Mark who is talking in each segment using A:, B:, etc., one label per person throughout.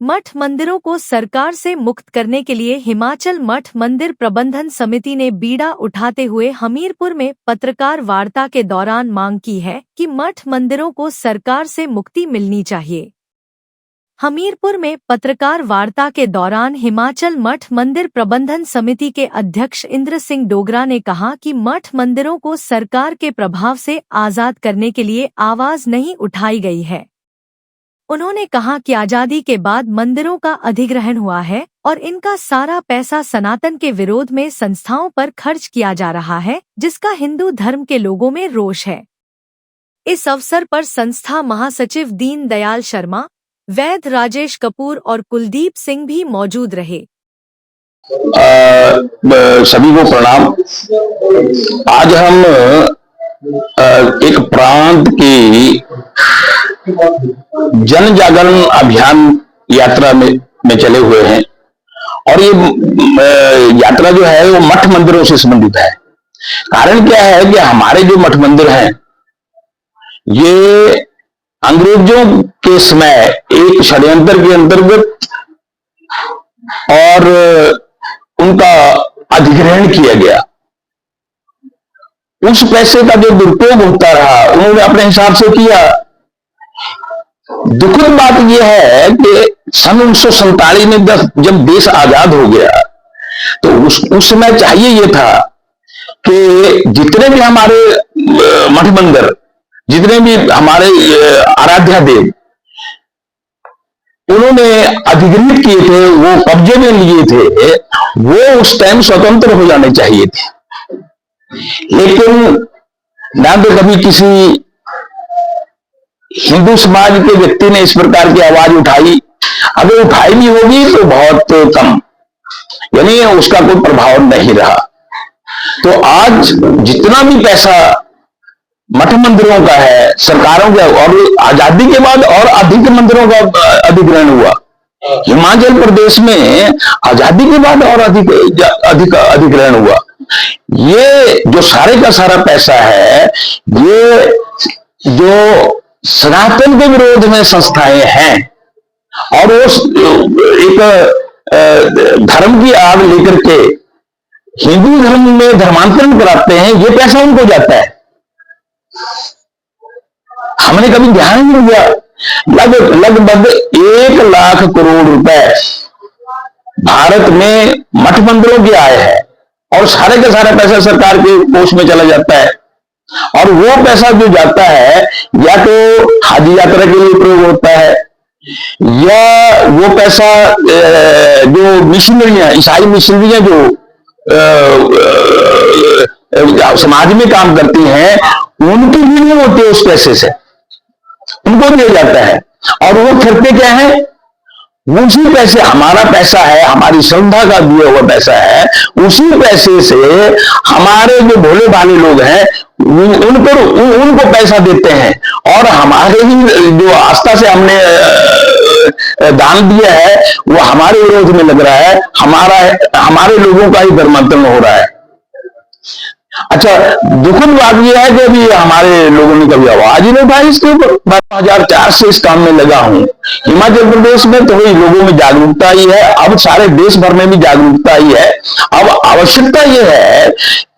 A: मठ मंदिरों को सरकार से मुक्त करने के लिए हिमाचल मठ मंदिर प्रबंधन समिति ने बीड़ा उठाते हुए हमीरपुर में पत्रकार वार्ता के दौरान मांग की है कि मठ मंदिरों को सरकार से मुक्ति मिलनी चाहिए। हमीरपुर में पत्रकार वार्ता के दौरान हिमाचल मठ मंदिर प्रबंधन समिति के अध्यक्ष इंद्र सिंह डोगरा ने कहा कि मठ मंदिरों को सरकार के प्रभाव से आजाद करने के लिए आवाज नहीं उठाई गई है। उन्होंने कहा कि आजादी के बाद मंदिरों का अधिग्रहण हुआ है और इनका सारा पैसा सनातन के विरोध में संस्थाओं पर खर्च किया जा रहा है, जिसका हिंदू धर्म के लोगों में रोष है। इस अवसर पर संस्था महासचिव दीन दयाल शर्मा, वैद्य राजेश कपूर और कुलदीप सिंह भी मौजूद रहे।
B: सभी को प्रणाम। आज हम एक प्रांत की जन जागरण अभियान यात्रा में चले हुए हैं और ये यात्रा जो है वो मठ मंदिरों से संबंधित है। कारण क्या है कि हमारे जो मठ मंदिर हैं ये अंग्रेजों के समय एक षड्यंत्र के अंतर्गत और उनका अधिग्रहण किया गया। उस पैसे का जो दुरुपयोग होता रहा उन्होंने अपने हिसाब से किया। दुखद बात यह है कि सन 1947 में जब देश आजाद हो गया तो उस समय चाहिए यह था कि जितने भी हमारे मठ मंदिर, जितने भी हमारे आराध्या देव उन्होंने अधिग्रहित किए थे, वो कब्जे में लिए थे, वो उस टाइम स्वतंत्र हो जाने चाहिए थे। लेकिन ना तो कभी किसी हिंदू समाज के व्यक्ति ने इस प्रकार की आवाज उठाई, अगर उठाई भी होगी तो बहुत कम, यानी उसका कोई प्रभाव नहीं रहा। तो आज जितना भी पैसा मठ मंदिरों का है, सरकारों का, और आजादी के बाद और अधिक मंदिरों का अधिग्रहण हुआ। हिमाचल प्रदेश में आजादी के बाद और अधिक अधिग्रहण हुआ। ये जो सारे का सारा पैसा है, ये जो सनातन के विरोध में संस्थाएं हैं और वो एक धर्म की आग लेकर के हिंदू धर्म में धर्मांतरण कराते हैं, ये पैसा उनको जाता है। हमने कभी ध्यान नहीं दिया। लगभग 1 लाख करोड़ रुपए भारत में मठ मंदिरों की आय है और सारे का सारा पैसा सरकार के कोष में चला जाता है। और वो पैसा जो जाता है या तो हाजी यात्रा के लिए प्रयोग होता है, या वो पैसा जो मिशनरियां, ईसाई मिशनरियां जो समाज में काम करती हैं, उनकी भी नहीं होती उस पैसे से, उनको दिया जाता है। और वो करते क्या है, उसी पैसे, हमारा पैसा है, हमारी श्रद्धा का दिया हुआ पैसा है, उसी पैसे से हमारे जो भोले भाले लोग हैं उनको पैसा देते हैं। और हमारे ही जो आस्था से हमने दान दिया है वो हमारे विरोध में लग रहा है, हमारे लोगों का ही धर्मांतरण हो रहा है। अच्छा, दुखद बात यह है कि अभी हमारे लोगों ने कभी आवाज ही नहीं उठाई इसके ऊपर। 2004 से इस काम में लगा हूं। हिमाचल प्रदेश में तो वही लोगों में जागरूकता ही है, अब सारे देश भर में भी जागरूकता ही है। अब आवश्यकता यह है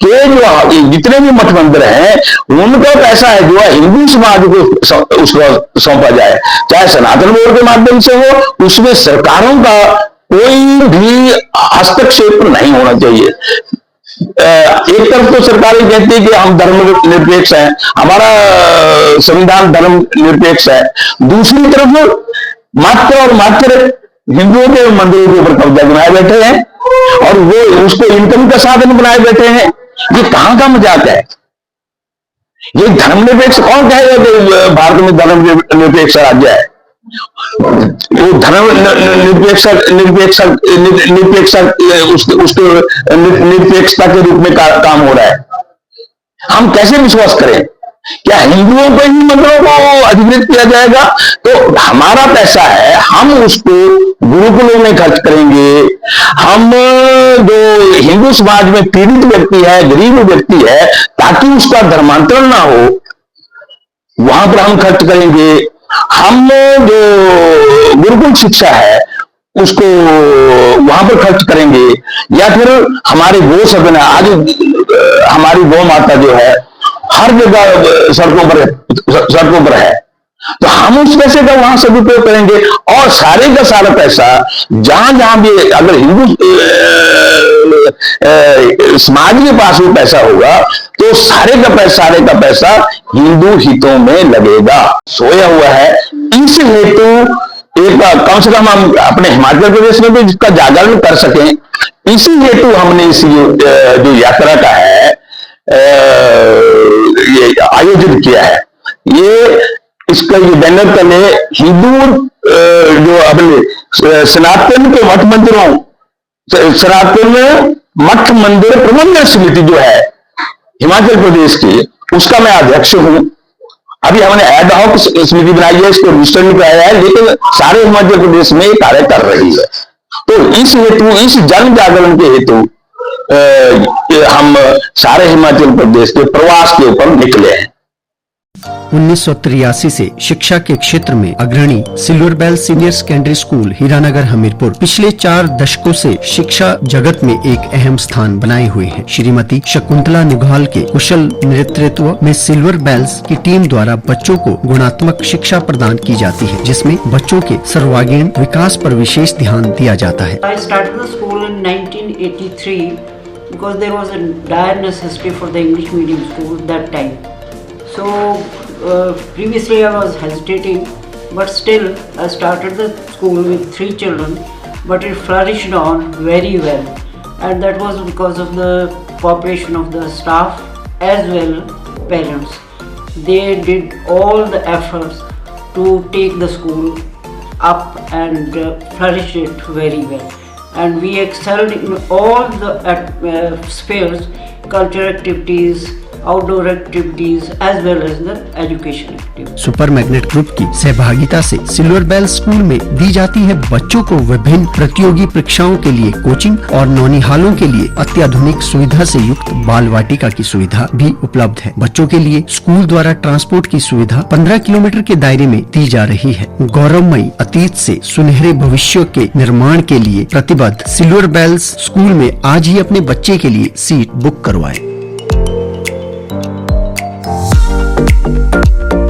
B: कि जो जितने भी मठ मंदिर हैं उनका पैसा है जो है हिंदू समाज को उसको सौंपा जाए, चाहे सनातन बोर्ड के माध्यम से हो, उसमें सरकारों का कोई भी हस्तक्षेप नहीं होना चाहिए। एक तरफ तो सरकारें कहती है कि हम धर्म निरपेक्ष हैं, हमारा संविधान धर्म निरपेक्ष है, दूसरी तरफ मात्र और मात्र हिंदुओं के मंदिरों के ऊपर कब्जा बनाए बैठे हैं और वो उसको इनकम का साधन बनाए बैठे हैं। ये कहां का मजाक है? ये धर्मनिरपेक्ष कौन कहेगा कि भारत में धर्म निरपेक्ष राज्य है? वो धर्म निरपेक्षता के रूप में काम हो रहा है। हम कैसे विश्वास करें? क्या हिंदुओं को ही मंदिरों को अधिकृत किया जाएगा? तो हमारा पैसा है, हम उसको गुरुकुलों में खर्च करेंगे। हम जो हिंदू समाज में पीड़ित व्यक्ति है, गरीब व्यक्ति है, ताकि उसका धर्मांतरण ना हो, वहां पर हम खर्च करेंगे। हम जो गुरुकुल शिक्षा है उसको वहां पर खर्च करेंगे, या फिर हमारे गौ सदन है, आज हमारी गौ माता जो है हर जगह सड़कों पर है, तो हम उस पैसे का वहां सदुपयोग करेंगे। और सारे का सारा पैसा जहां जहां भी अगर हिंदू समाज के पास भी पैसा होगा तो सारे का पैसा हिंदू हितों में लगेगा, सोया हुआ है। इस हेतु एक कम से कम हम अपने हिमाचल प्रदेश में भी जिसका जागरण कर सकें, इसी हेतु हमने इस जो यात्रा का है ये आयोजित किया है। ये इसका ये बैनर तले हिंदू जो अपने सनातन के मठ मंदिरों, सनातन मठ मंदिर प्रबंधन समिति जो है हिमाचल प्रदेश की, उसका मैं अध्यक्ष हूं। अभी हमने एड हॉक समिति बनाई है, इसको रजिस्टर नहीं कराया है, लेकिन सारे हिमाचल प्रदेश में कार्य कर रही है। तो इस हेतु, इस जन जागरण के हेतु हम सारे हिमाचल प्रदेश के प्रवास के ऊपर निकले हैं।
C: 1983 से शिक्षा के क्षेत्र में अग्रणी Silver Bell Senior Secondary School Hiranagar Hamirpur पिछले 4 दशकों से शिक्षा जगत में एक अहम स्थान बनाए हुए हैं। श्रीमती शकुंतला निघाल के कुशल नेतृत्व में सिल्वर बेल्स की टीम द्वारा बच्चों को गुणात्मक शिक्षा प्रदान की जाती है, जिसमें बच्चों के सर्वांगीण विकास पर विशेष ध्यान दिया जाता है।
D: I started the school in 1983 because there was a dire necessity for the English medium school that time. So previously I was hesitating, but still I started the school with 3 children, but it flourished on very well, and that was because of the cooperation of the staff as well parents. They did all the efforts to take the school up and flourish it very well, and we excelled in all the spheres, cultural activities, outdoor activities as well as the education activities.
C: Super Magnet Group की सहभागिता से silver bell school में दी जाती है बच्चों को विभिन्न प्रतियोगी परीक्षाओं के लिए कोचिंग और नौनिहालों के लिए अत्याधुनिक सुविधा से युक्त बाल वाटिका की सुविधा भी उपलब्ध है। बच्चों के लिए स्कूल द्वारा ट्रांसपोर्ट की सुविधा 15 किलोमीटर के दायरे में दी जा रही है। गौरवमयी अतीत से सुनहरे भविष्य के निर्माण के लिए प्रतिबद्ध सिल्वर बेल्स स्कूल में आज ही अपने बच्चे के लिए सीट बुक करवाएं।